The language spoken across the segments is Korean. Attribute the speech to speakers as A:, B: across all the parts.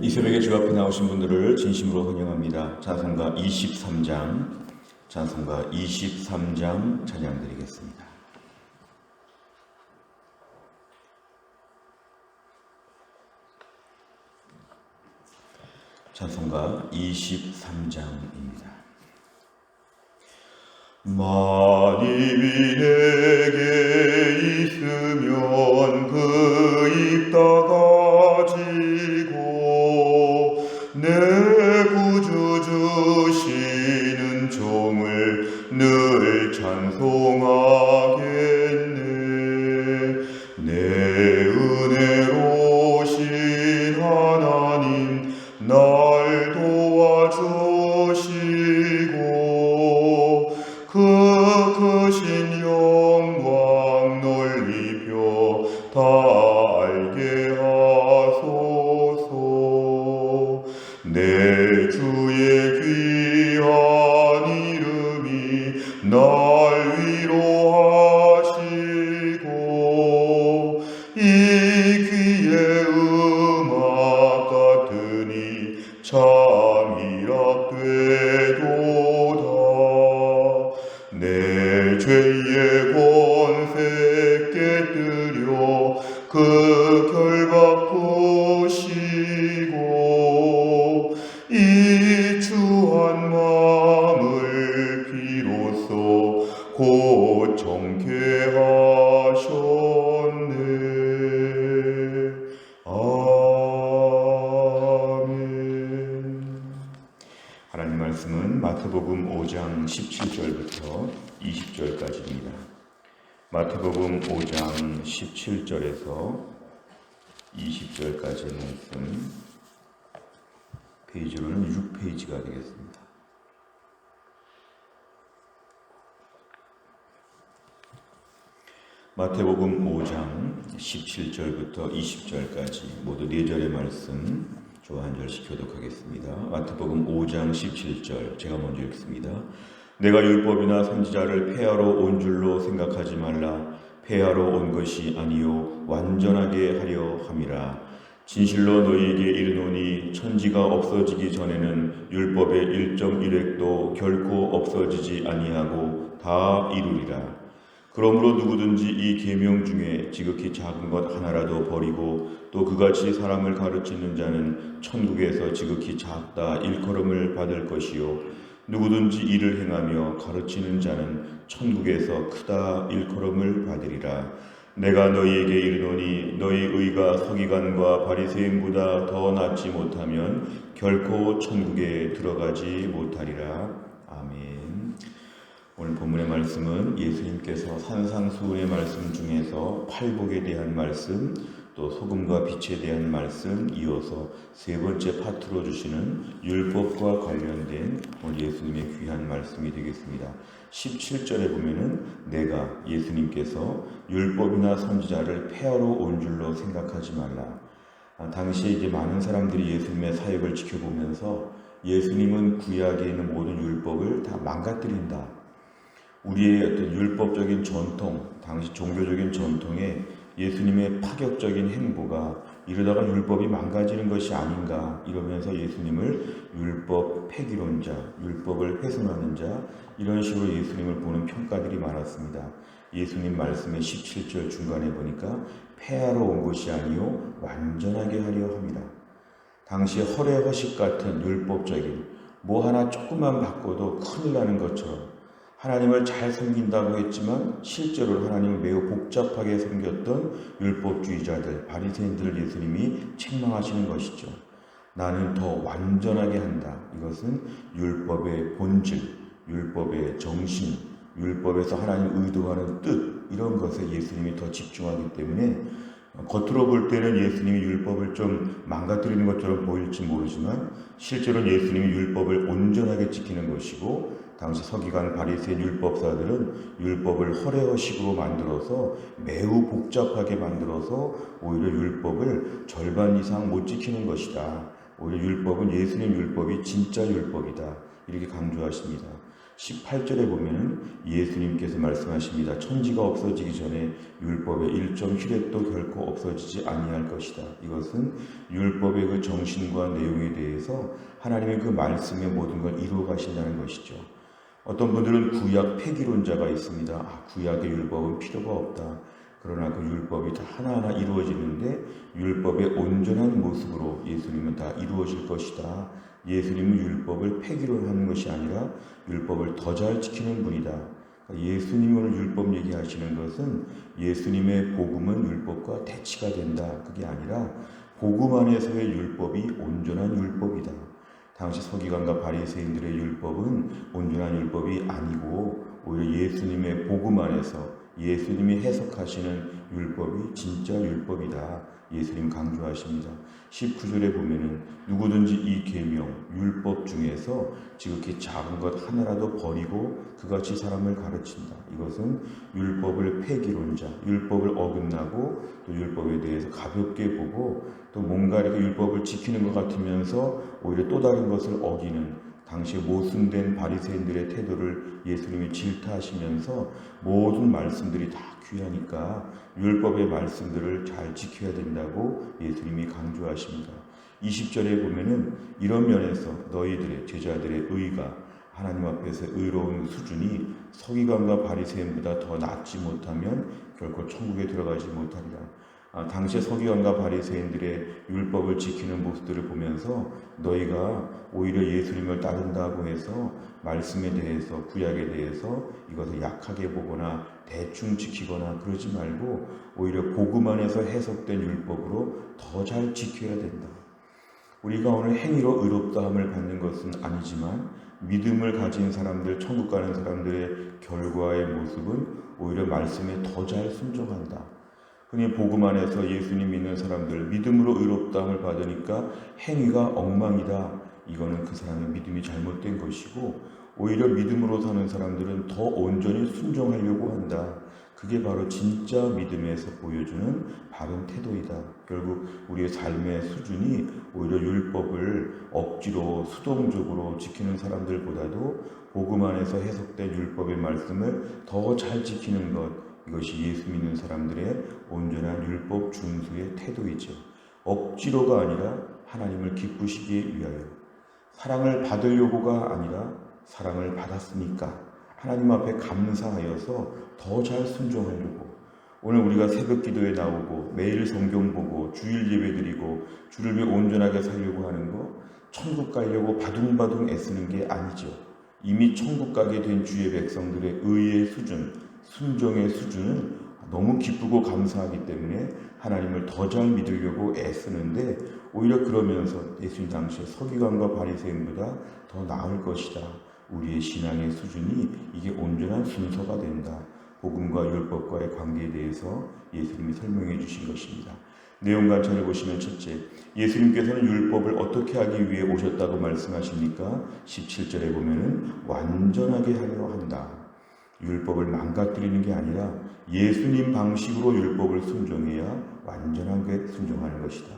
A: 이 새벽에 주 앞에 나오신 분들을 진심으로 환영합니다. 찬송가 23장 찬양 드리겠습니다. 찬송가 23장입니다. 만입이 내게 있으면 그 입 다 가지고 내 구주 주시는 종을 늘 찬송하겠네. 내 은혜로우신 하나님 날 도와주시고 그 크신 영광 넓히며 다 알게 하소서. 내 주의 귀한 이름이 날 위로하시고 이 귀의 음악 같으니 참이라 되도다. 내 죄의 권세 깨뜨려 그 결박 푸시고 이 추한 마음을 비로소 곧 정케 하셨네. 아멘. 하나님 말씀은 마태복음 5장 17절부터 20절까지입니다. 마태복음 5장 17절에서 20절까지의 말씀, 페이지로는 6페이지가 되겠습니다. 마태복음 5장 17절부터 20절까지 모두 4절의 말씀 저와 한 절씩 교독하겠습니다. 마태복음 5장 17절 제가 먼저 읽습니다. 내가 율법이나 선지자를 폐하러 온 줄로 생각하지 말라. 폐하러 온 것이 아니요 완전하게 하려 함이라. 진실로 너희에게 이르노니 천지가 없어지기 전에는 율법의 1.1획도 결코 없어지지 아니하고 다 이루리라. 그러므로 누구든지 이 계명 중에 지극히 작은 것 하나라도 버리고 또 그같이 사람을 가르치는 자는 천국에서 지극히 작다 일컬음을 받을 것이요 누구든지 이를 행하며 가르치는 자는 천국에서 크다 일컬음을 받으리라. 내가 너희에게 이르노니 너희 의가 서기관과 바리새인보다 더 낫지 못하면 결코 천국에 들어가지 못하리라. 아멘. 오늘 본문의 말씀은 예수님께서 산상수훈의 말씀 중에서 팔복에 대한 말씀, 또 소금과 빛에 대한 말씀, 이어서 세 번째 파트로 주시는 율법과 관련된 오늘 예수님의 귀한 말씀이 되겠습니다. 17절에 보면은 내가 예수님께서 율법이나 선지자를 폐하러 온 줄로 생각하지 말라. 당시에 이제 많은 사람들이 예수님의 사역을 지켜보면서 예수님은 구약에 있는 모든 율법을 다 망가뜨린다. 우리의 어떤 율법적인 전통, 당시 종교적인 전통에 예수님의 파격적인 행보가 이러다가 율법이 망가지는 것이 아닌가 이러면서 예수님을 율법 폐기론자, 율법을 훼손하는 자 이런 식으로 예수님을 보는 평가들이 많았습니다. 예수님 말씀의 17절 중간에 보니까 폐하러 온 것이 아니요 완전하게 하려 합니다. 당시에 허례허식 같은 율법적인 뭐 하나 조금만 바꿔도 큰일 나는 것처럼 하나님을 잘 섬긴다고 했지만 실제로 하나님을 매우 복잡하게 섬겼던 율법주의자들, 바리새인들을 예수님이 책망하시는 것이죠. 나는 더 완전하게 한다. 이것은 율법의 본질, 율법의 정신, 율법에서 하나님 의도하는 뜻 이런 것에 예수님이 더 집중하기 때문에 겉으로 볼 때는 예수님이 율법을 좀 망가뜨리는 것처럼 보일지 모르지만 실제로는 예수님이 율법을 온전하게 지키는 것이고 당시 서기관 바리새인 율법사들은 율법을 허례허식으로 만들어서 매우 복잡하게 만들어서 오히려 율법을 절반 이상 못 지키는 것이다. 오히려 율법은 예수님 율법이 진짜 율법이다. 이렇게 강조하십니다. 18절에 보면은 예수님께서 말씀하십니다. 천지가 없어지기 전에 율법의 일점 휘렛도 결코 없어지지 아니할 것이다. 이것은 율법의 그 정신과 내용에 대해서 하나님의 그 말씀의 모든 걸 이루어 가신다는 것이죠. 어떤 분들은 구약 폐기론자가 있습니다. 구약의 율법은 필요가 없다. 그러나 그 율법이 다 하나하나 이루어지는데 율법의 온전한 모습으로 예수님은 다 이루어질 것이다. 예수님은 율법을 폐기론하는 것이 아니라 율법을 더 잘 지키는 분이다. 예수님이 오늘 율법 얘기하시는 것은 예수님의 복음은 율법과 대치가 된다. 그게 아니라 복음 안에서의 율법이 온전한 율법이다. 당시 서기관과 바리새인들의 율법은 온전한 율법이 아니고 오히려 예수님의 복음 안에서 예수님이 해석하시는 율법이 진짜 율법이다. 예수님 강조하십니다. 19절에 보면은 누구든지 이 계명, 율법 중에서 지극히 작은 것 하나라도 버리고 그같이 사람을 가르친다. 이것은 율법을 폐기론자, 율법을 어긋나고 또 율법에 대해서 가볍게 보고 또 뭔가 이렇게 율법을 지키는 것 같으면서 오히려 또 다른 것을 어기는 당시 모순된 바리새인들의 태도를 예수님이 질타하시면서 모든 말씀들이 다 귀하니까 율법의 말씀들을 잘 지켜야 된다고 예수님이 강조하십니다. 20절에 보면은 이런 면에서 너희들의 제자들의 의가 하나님 앞에서 의로운 수준이 서기관과 바리새인보다 더 낮지 못하면 결코 천국에 들어가지 못하리라. 당시의 서기관과 바리새인들의 율법을 지키는 모습들을 보면서 너희가 오히려 예수님을 따른다고 해서 말씀에 대해서 구약에 대해서 이것을 약하게 보거나 대충 지키거나 그러지 말고 오히려 복음 안에서 해석된 율법으로 더 잘 지켜야 된다. 우리가 오늘 행위로 의롭다함을 받는 것은 아니지만 믿음을 가진 사람들, 천국 가는 사람들의 결과의 모습은 오히려 말씀에 더 잘 순종한다. 흔히 복음 안에서 예수님 믿는 사람들 믿음으로 의롭다함을 받으니까 행위가 엉망이다. 이거는 그 사람의 믿음이 잘못된 것이고 오히려 믿음으로 사는 사람들은 더 온전히 순종하려고 한다. 그게 바로 진짜 믿음에서 보여주는 바른 태도이다. 결국 우리의 삶의 수준이 오히려 율법을 억지로 수동적으로 지키는 사람들보다도 복음 안에서 해석된 율법의 말씀을 더 잘 지키는 것, 이것이 예수 믿는 사람들의 온전한 율법 준수의 태도이죠. 억지로가 아니라 하나님을 기쁘시기 위하여, 사랑을 받으려고가 아니라 사랑을 받았으니까 하나님 앞에 감사하여서 더 잘 순종하려고, 오늘 우리가 새벽 기도에 나오고 매일 성경 보고 주일 예배 드리고 주를 위해 온전하게 살려고 하는 거, 천국 가려고 바둥바둥 애쓰는 게 아니죠. 이미 천국 가게 된 주의 백성들의 의의 수준, 순종의 수준은 너무 기쁘고 감사하기 때문에 하나님을 더 잘 믿으려고 애쓰는데 오히려 그러면서 예수님 당시에 서기관과 바리새인보다 더 나을 것이다. 우리의 신앙의 수준이 이게 온전한 순서가 된다. 복음과 율법과의 관계에 대해서 예수님이 설명해 주신 것입니다. 내용 관찰을 보시면 첫째, 예수님께서는 율법을 어떻게 하기 위해 오셨다고 말씀하십니까? 17절에 보면은 완전하게 하려 한다. 율법을 망가뜨리는 게 아니라 예수님 방식으로 율법을 순종해야 완전하게 순종하는 것이다.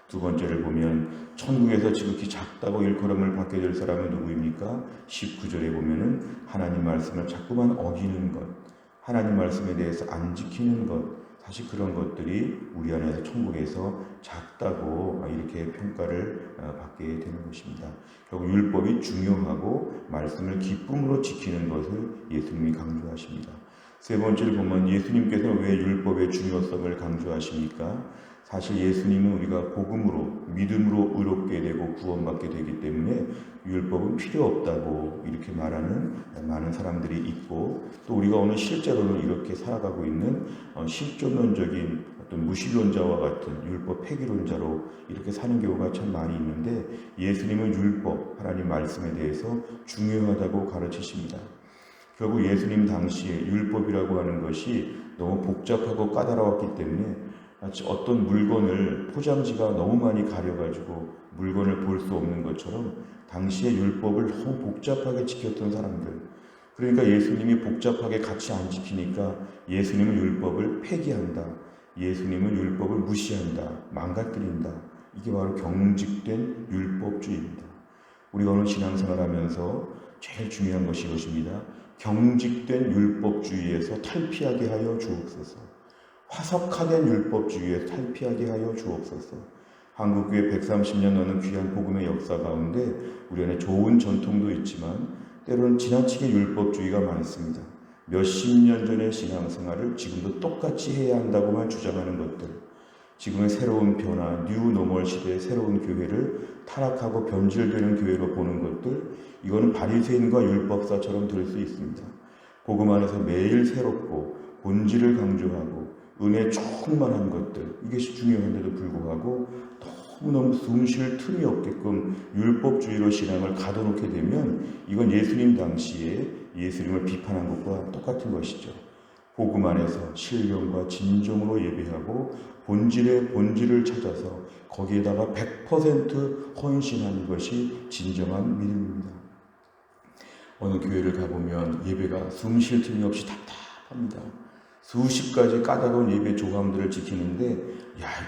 A: 두 번째를 보면 천국에서 지극히 작다고 일컬음을 받게 될 사람은 누구입니까? 19절에 보면은 하나님 말씀을 자꾸만 어기는 것, 하나님 말씀에 대해서 안 지키는 것, 사실 그런 것들이 우리 안에서 천국에서 작다고 이렇게 평가를 받게 되는 것입니다. 결국 율법이 중요하고 말씀을 기쁨으로 지키는 것을 예수님이 강조하십니다. 세 번째를 보면 예수님께서는 왜 율법의 중요성을 강조하십니까? 사실 예수님은 우리가 복음으로, 믿음으로 의롭게 되고 구원받게 되기 때문에 율법은 필요 없다고 이렇게 말하는 많은 사람들이 있고, 또 우리가 오늘 실제로는 이렇게 살아가고 있는 실존론적인 어떤 무신론자와 같은 율법 폐기론자로 이렇게 사는 경우가 참 많이 있는데, 예수님은 율법, 하나님 말씀에 대해서 중요하다고 가르치십니다. 결국 예수님 당시에 율법이라고 하는 것이 너무 복잡하고 까다로웠기 때문에 마치 어떤 물건을 포장지가 너무 많이 가려가지고 물건을 볼 수 없는 것처럼 당시의 율법을 너무 복잡하게 지켰던 사람들, 그러니까 예수님이 복잡하게 같이 안 지키니까 예수님은 율법을 폐기한다, 예수님은 율법을 무시한다, 망가뜨린다. 이게 바로 경직된 율법주의입니다. 우리가 오늘 신앙생활하면서 제일 중요한 것이 이것입니다. 경직된 율법주의에서 탈피하게 하여 주옵소서. 화석화된 율법주의에서 탈피하게 하여 주옵소서. 한국교회 130년 넘는 귀한 복음의 역사 가운데 우리 안에 좋은 전통도 있지만 때로는 지나치게 율법주의가 많습니다. 몇십 년 전의 신앙생활을 지금도 똑같이 해야 한다고만 주장하는 것들, 지금의 새로운 변화, 뉴 노멀 시대의 새로운 교회를 타락하고 변질되는 교회로 보는 것들, 이거는 바리새인과 율법사처럼 될 수 있습니다. 복음 안에서 매일 새롭고 본질을 강조하고 은혜 충만한 것들, 이것이 중요한데도 불구하고 너무너무 숨쉴 틈이 없게끔 율법주의로 신앙을 가둬놓게 되면 이건 예수님 당시에 예수님을 비판한 것과 똑같은 것이죠. 복음 안에서 신령과 진정으로 예배하고 본질의 본질을 찾아서 거기에다가 100% 헌신하는 것이 진정한 믿음입니다. 어느 교회를 가보면 예배가 숨쉴 틈이 없이 답답합니다. 수십 가지 까다로운 예배 조감들을 지키는데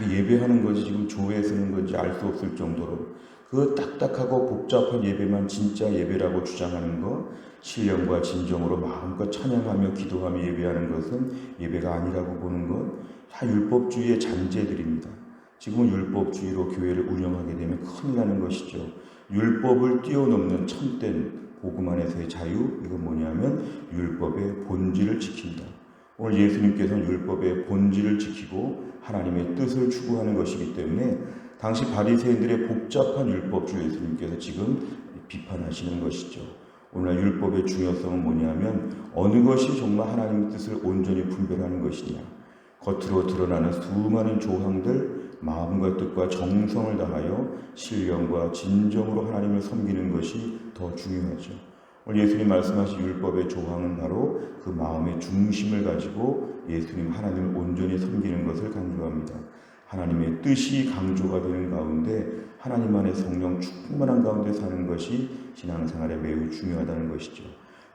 A: 이게 예배하는 것이 지금 조에 쓰는 건지 알 수 없을 정도로 그 딱딱하고 복잡한 예배만 진짜 예배라고 주장하는 것, 신령과 진정으로 마음껏 찬양하며 기도하며 예배하는 것은 예배가 아니라고 보는 것, 다 율법주의의 잔재들입니다. 지금은 율법주의로 교회를 운영하게 되면 큰일 나는 것이죠. 율법을 뛰어넘는 참된 복음 안에서의 자유, 이건 뭐냐면 율법의 본질을 지킨다. 오늘 예수님께서는 율법의 본질을 지키고 하나님의 뜻을 추구하는 것이기 때문에 당시 바리새인들의 복잡한 율법주의 예수님께서 지금 비판하시는 것이죠. 오늘날 율법의 중요성은 뭐냐면 어느 것이 정말 하나님의 뜻을 온전히 분별하는 것이냐. 겉으로 드러나는 수많은 조항들, 마음과 뜻과 정성을 다하여 신령과 진정으로 하나님을 섬기는 것이 더 중요하죠. 오늘 예수님 말씀하신 율법의 조항은 바로 그 마음의 중심을 가지고 예수님 하나님을 온전히 섬기는 것을 강조합니다. 하나님의 뜻이 강조가 되는 가운데 하나님 안에 성령 충만한 가운데 사는 것이 신앙생활에 매우 중요하다는 것이죠.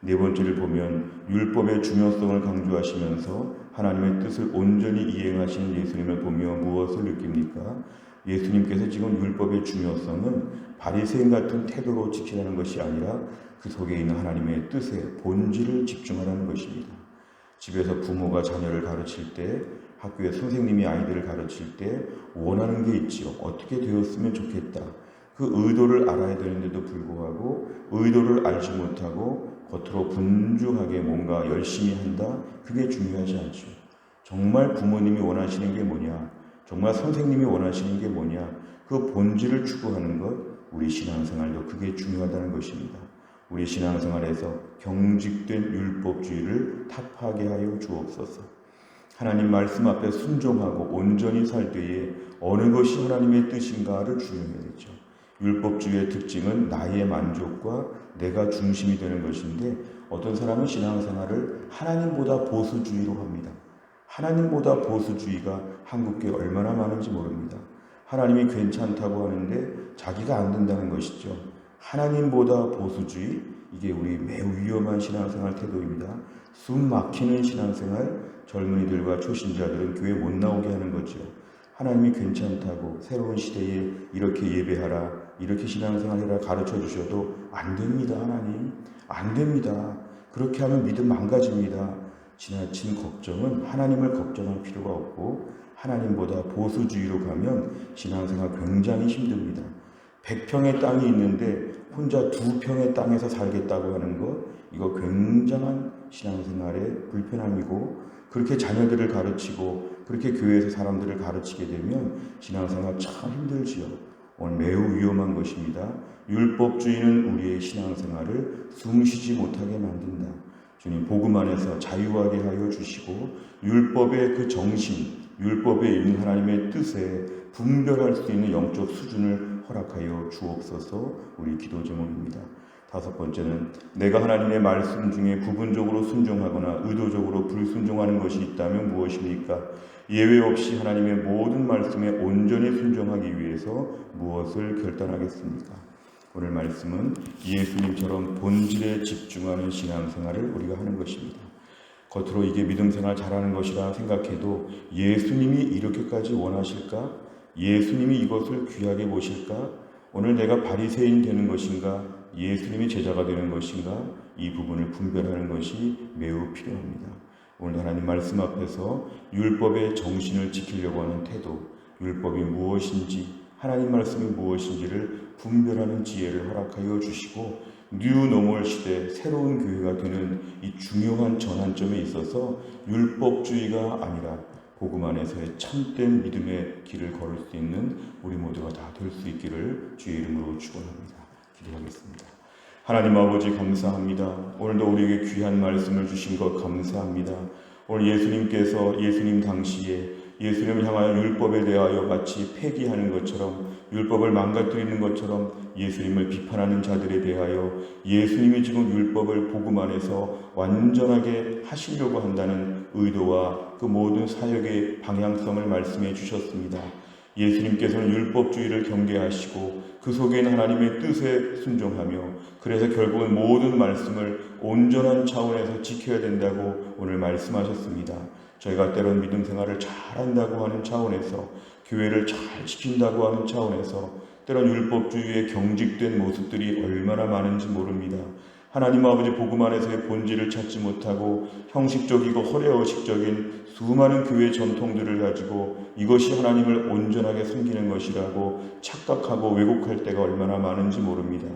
A: 네 번째를 보면 율법의 중요성을 강조하시면서 하나님의 뜻을 온전히 이행하시는 예수님을 보며 무엇을 느낍니까? 예수님께서 지금 율법의 중요성은 바리새인 같은 태도로 지키라는 것이 아니라 그 속에 있는 하나님의 뜻에 본질을 집중하라는 것입니다. 집에서 부모가 자녀를 가르칠 때, 학교에 선생님이 아이들을 가르칠 때 원하는 게 있지요. 어떻게 되었으면 좋겠다. 그 의도를 알아야 되는데도 불구하고 의도를 알지 못하고 겉으로 분주하게 뭔가 열심히 한다? 그게 중요하지 않죠. 정말 부모님이 원하시는 게 뭐냐? 정말 선생님이 원하시는 게 뭐냐? 그 본질을 추구하는 것, 우리 신앙생활도 그게 중요하다는 것입니다. 우리 신앙생활에서 경직된 율법주의를 타파하게 하여 주옵소서. 하나님 말씀 앞에 순종하고 온전히 살 때에 어느 것이 하나님의 뜻인가를 중요해야죠. 율법주의의 특징은 나의 만족과 내가 중심이 되는 것인데 어떤 사람은 신앙생활을 하나님보다 보수주의로 합니다. 하나님보다 보수주의가 한국교회에 얼마나 많은지 모릅니다. 하나님이 괜찮다고 하는데 자기가 안 된다는 것이죠. 하나님보다 보수주의, 이게 우리 매우 위험한 신앙생활 태도입니다. 숨 막히는 신앙생활, 젊은이들과 초신자들은 교회 못 나오게 하는 거죠. 하나님이 괜찮다고 새로운 시대에 이렇게 예배하라, 이렇게 신앙생활해라 가르쳐 주셔도 안 됩니다. 하나님, 안 됩니다. 그렇게 하면 믿음 망가집니다. 지나친 걱정은 하나님을 걱정할 필요가 없고 하나님보다 보수주의로 가면 신앙생활 굉장히 힘듭니다. 100평의 땅이 있는데 혼자 2평의 땅에서 살겠다고 하는 것, 이거 굉장한 신앙생활의 불편함이고 그렇게 자녀들을 가르치고 그렇게 교회에서 사람들을 가르치게 되면 신앙생활 참 힘들지요. 오늘 매우 위험한 것입니다. 율법주의는 우리의 신앙생활을 숨쉬지 못하게 만든다. 주님 복음 안에서 자유하게 하여 주시고 율법의 그 정신, 율법에 있는 하나님의 뜻에 분별할 수 있는 영적 수준을 허락하여 주옵소서. 우리 기도 제목입니다. 다섯 번째는 내가 하나님의 말씀 중에 부분적으로 순종하거나 의도적으로 불순종하는 것이 있다면 무엇입니까? 예외 없이 하나님의 모든 말씀에 온전히 순종하기 위해서 무엇을 결단하겠습니까? 오늘 말씀은 예수님처럼 본질에 집중하는 신앙생활을 우리가 하는 것입니다. 겉으로 이게 믿음생활 잘하는 것이라 생각해도 예수님이 이렇게까지 원하실까? 예수님이 이것을 귀하게 보실까? 오늘 내가 바리새인 되는 것인가 예수님의 제자가 되는 것인가 이 부분을 분별하는 것이 매우 필요합니다. 오늘 하나님 말씀 앞에서 율법의 정신을 지키려고 하는 태도, 율법이 무엇인지 하나님 말씀이 무엇인지를 분별하는 지혜를 허락하여 주시고 뉴노멀 시대 새로운 교회가 되는 이 중요한 전환점에 있어서 율법주의가 아니라 복음 안에서의 참된 믿음의 길을 걸을 수 있는 우리 모두가 다 될 수 있기를 주의 이름으로 축원합니다. 기도하겠습니다. 하나님 아버지 감사합니다. 오늘도 우리에게 귀한 말씀을 주신 것 감사합니다. 오늘 예수님께서 예수님 당시에 예수님을 향하여 율법에 대하여 마치 폐기하는 것처럼 율법을 망가뜨리는 것처럼 예수님을 비판하는 자들에 대하여 예수님이 지금 율법을 복음 안에서 완전하게 하시려고 한다는 의도와 그 모든 사역의 방향성을 말씀해 주셨습니다. 예수님께서는 율법주의를 경계하시고 그 속에 있는 하나님의 뜻에 순종하며 그래서 결국은 모든 말씀을 온전한 차원에서 지켜야 된다고 오늘 말씀하셨습니다. 저희가 때론 믿음 생활을 잘한다고 하는 차원에서 교회를 잘 지킨다고 하는 차원에서 때론 율법주의에 경직된 모습들이 얼마나 많은지 모릅니다. 하나님 아버지 복음 안에서의 본질을 찾지 못하고 형식적이고 허례허식적인 수많은 교회 전통들을 가지고 이것이 하나님을 온전하게 섬기는 것이라고 착각하고 왜곡할 때가 얼마나 많은지 모릅니다.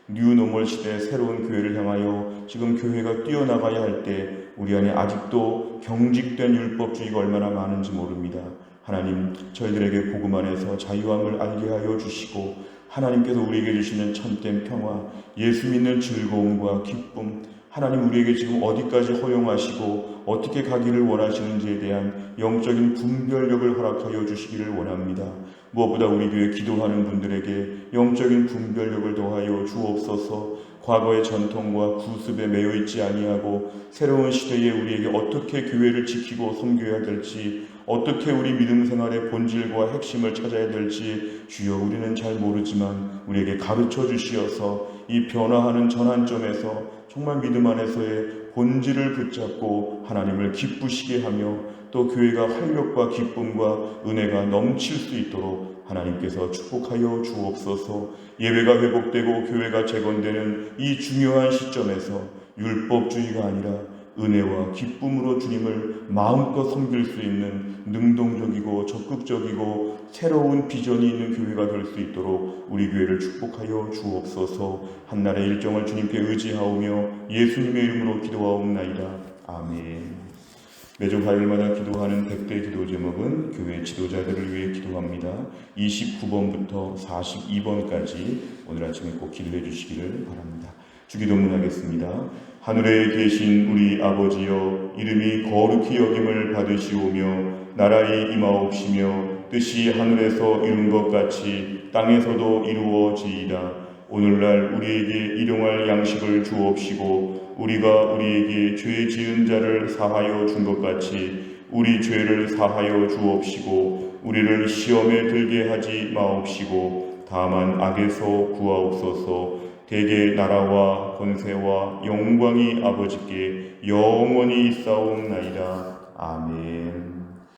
A: 뉴노멀 시대의 새로운 교회를 향하여 지금 교회가 뛰어나가야 할 때 우리 안에 아직도 경직된 율법주의가 얼마나 많은지 모릅니다. 하나님 저희들에게 복음 안에서 자유함을 알게 하여 주시고 하나님께서 우리에게 주시는 참된 평화, 예수 믿는 즐거움과 기쁨, 하나님 우리에게 지금 어디까지 허용하시고 어떻게 가기를 원하시는지에 대한 영적인 분별력을 허락하여 주시기를 원합니다. 무엇보다 우리 교회 기도하는 분들에게 영적인 분별력을 더하여 주옵소서. 과거의 전통과 구습에 매여 있지 아니하고 새로운 시대에 우리에게 어떻게 교회를 지키고 섬겨야 될지, 어떻게 우리 믿음 생활의 본질과 핵심을 찾아야 될지 주여 우리는 잘 모르지만 우리에게 가르쳐 주시어서 이 변화하는 전환점에서 정말 믿음 안에서의 본질을 붙잡고 하나님을 기쁘시게 하며 또 교회가 활력과 기쁨과 은혜가 넘칠 수 있도록 하나님께서 축복하여 주옵소서. 예배가 회복되고 교회가 재건되는 이 중요한 시점에서 율법주의가 아니라 은혜와 기쁨으로 주님을 마음껏 섬길 수 있는 능동적이고 적극적이고 새로운 비전이 있는 교회가 될 수 있도록 우리 교회를 축복하여 주옵소서. 한날의 일정을 주님께 의지하오며 예수님의 이름으로 기도하옵나이다. 아멘. 매주 화요일마다 기도하는 100대 기도 제목은 교회 지도자들을 위해 기도합니다. 29번부터 42번까지 오늘 아침에 꼭 기도해 주시기를 바랍니다. 주기도문 하겠습니다. 하늘에 계신 우리 아버지여, 이름이 거룩히 여김을 받으시오며 나라의 임하옵시며 뜻이 하늘에서 이룬 것 같이 땅에서도 이루어지이다. 오늘날 우리에게 일용할 양식을 주옵시고 우리가 우리에게 죄 지은 자를 사하여 준 것 같이 우리 죄를 사하여 주옵시고 우리를 시험에 들게 하지 마옵시고 다만 악에서 구하옵소서. 대개 나라와 권세와 영광이 아버지께 영원히 있사옵나이다. 아멘.